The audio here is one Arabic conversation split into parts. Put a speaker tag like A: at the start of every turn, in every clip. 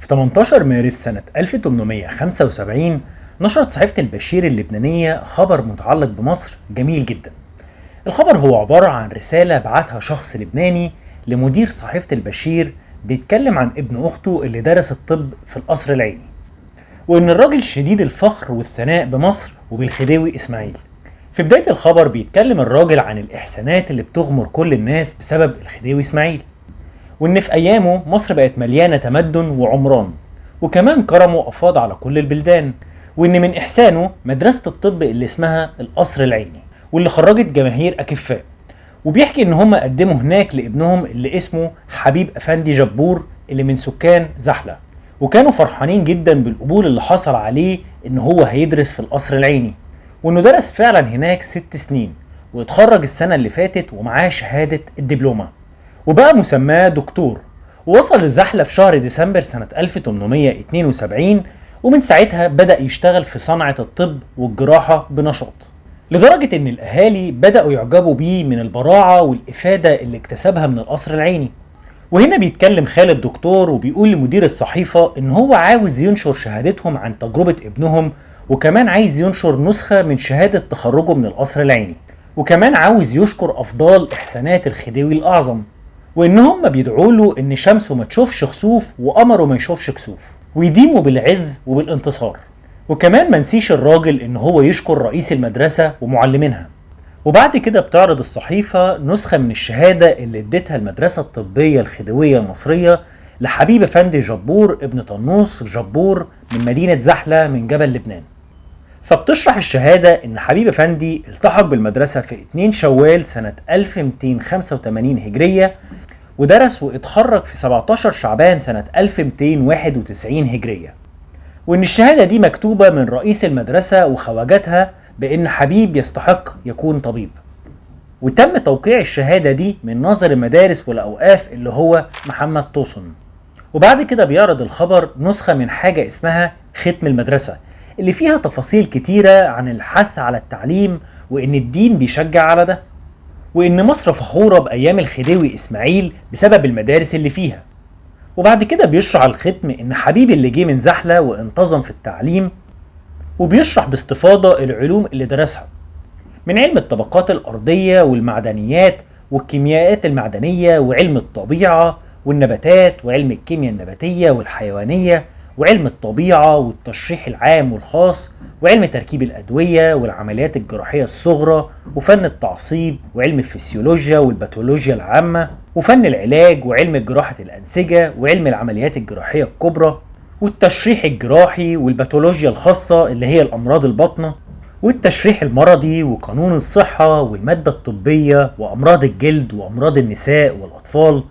A: في 18 مارس سنة 1875 نشرت صحيفة البشير اللبنانية خبر متعلق بمصر جميل جدا. الخبر هو عبارة عن رسالة بعثها شخص لبناني لمدير صحيفة البشير بيتكلم عن ابن أخته اللي درس الطب في القصر العيني، وإن الراجل شديد الفخر والثناء بمصر وبالخديوي إسماعيل. في بداية الخبر بيتكلم الراجل عن الإحسانات اللي بتغمر كل الناس بسبب الخديوي إسماعيل، وإن في أيامه مصر بقت مليانة تمدن وعمران، وكمان كرمه أفاض على كل البلدان، وإن من إحسانه مدرسة الطب اللي اسمها القصر العيني واللي خرجت جماهير أكفاء. وبيحكي إن هم قدموا هناك لابنهم اللي اسمه حبيب أفندي جبور اللي من سكان زحلة، وكانوا فرحانين جدا بالقبول اللي حصل عليه إن هو هيدرس في القصر العيني، وإنه درس فعلا هناك 6 سنين واتخرج السنة اللي فاتت ومعاه شهادة الدبلومة وبقى مسماه دكتور. ووصل الزحلة في شهر ديسمبر سنة 1872، ومن ساعتها بدأ يشتغل في صنعة الطب والجراحة بنشاط، لدرجة ان الاهالي بدأوا يعجبوا بيه من البراعة والافادة اللي اكتسبها من القصر العيني. وهنا بيتكلم خالد دكتور وبيقول لمدير الصحيفة ان هو عاوز ينشر شهادتهم عن تجربة ابنهم، وكمان عايز ينشر نسخة من شهادة تخرجه من القصر العيني، وكمان عاوز يشكر افضال احسانات الخديوي الاعظم، وان هم بيدعوا له ان شمسه ما تشوفش خسوف وقمره ما يشوفش كسوف، ويديموا بالعز وبالانتصار. وكمان منسيش الراجل ان هو يشكر رئيس المدرسة ومعلمينها. وبعد كده بتعرض الصحيفة نسخة من الشهادة اللي ادتها المدرسة الطبية الخديوية المصرية لحبيب أفندي جبور ابن طنوس جبور من مدينة زحلة من جبل لبنان. فبتشرح الشهادة ان حبيب أفندي التحق بالمدرسة في 2 شوال سنة 1285 هجرية، ودرس واتخرج في 17 شعبان سنة 1291 هجرية، وإن الشهادة دي مكتوبة من رئيس المدرسة وخواجاتها بإن حبيب يستحق يكون طبيب. وتم توقيع الشهادة دي من ناظر المدارس والأوقاف اللي هو محمد توسن. وبعد كده بيعرض الخبر نسخة من حاجة اسمها ختم المدرسة اللي فيها تفاصيل كتيرة عن الحث على التعليم، وإن الدين بيشجع على ده، وإن مصر فخورة بأيام الخديوي إسماعيل بسبب المدارس اللي فيها. وبعد كده بيشرح الختم ان حبيب اللي جه من زحلة وانتظم في التعليم، وبيشرح باستفاضة العلوم اللي درسها من علم الطبقات الأرضية والمعدنيات والكيميائيات المعدنية وعلم الطبيعة والنباتات وعلم الكيمياء النباتية والحيوانية وعلم الطبيعة والتشريح العام والخاص وعلم تركيب الأدوية والعمليات الجراحية الصغرى وفن التعصيب وعلم الفسيولوجيا والباثولوجيا العامة وفن العلاج وعلم جراحة الأنسجة وعلم العمليات الجراحية الكبرى والتشريح الجراحي والباثولوجيا الخاصة اللي هي الأمراض الباطنة والتشريح المرضي وقانون الصحة والمادة الطبية وأمراض الجلد وأمراض النساء والأطفال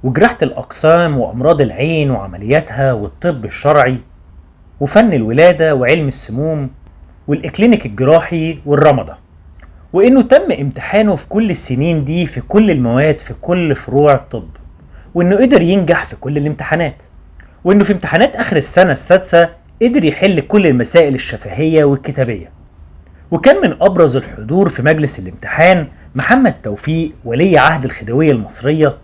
A: وجراحة الأقسام وأمراض العين وعملياتها والطب الشرعي وفن الولادة وعلم السموم والإكلينيك الجراحي والرمضة. وإنه تم امتحانه في كل السنين دي في كل المواد في كل فروع الطب، وإنه قدر ينجح في كل الامتحانات، وإنه في امتحانات آخر السنة السادسة قدر يحل كل المسائل الشفهية والكتابية. وكان من أبرز الحضور في مجلس الامتحان محمد توفيق ولي عهد الخديوية المصرية،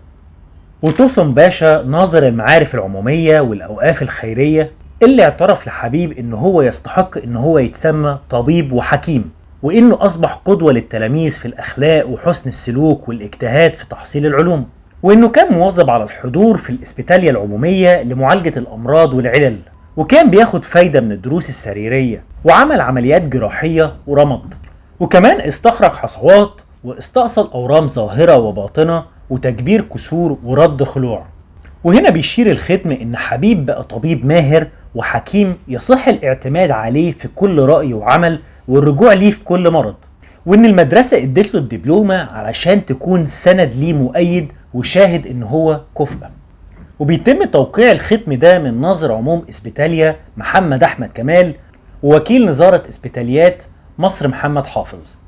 A: وتوسن باشا ناظر المعارف العمومية والأوقاف الخيرية اللي اعترف لحبيب إنه هو يستحق إنه هو يتسمى طبيب وحكيم، وإنه أصبح قدوة للتلاميذ في الأخلاق وحسن السلوك والاجتهاد في تحصيل العلوم، وإنه كان مواظب على الحضور في الإسبيتالية العمومية لمعالجة الأمراض والعلل، وكان بياخد فايدة من الدروس السريرية وعمل عمليات جراحية ورمد، وكمان استخرج حصوات واستأصل أورام ظاهرة وباطنة وتكبير كسور ورد خلوع. وهنا بيشير الختم إن حبيب بقى طبيب ماهر وحكيم يصح الاعتماد عليه في كل رأي وعمل والرجوع ليه في كل مرض، وإن المدرسة ادت له الدبلومة علشان تكون سند ليه مؤيد وشاهد إن هو كفء. وبيتم توقيع الختم ده من ناظر عموم إسبيتاليا محمد أحمد كمال ووكيل نظارة إسبيتاليات مصر محمد حافظ.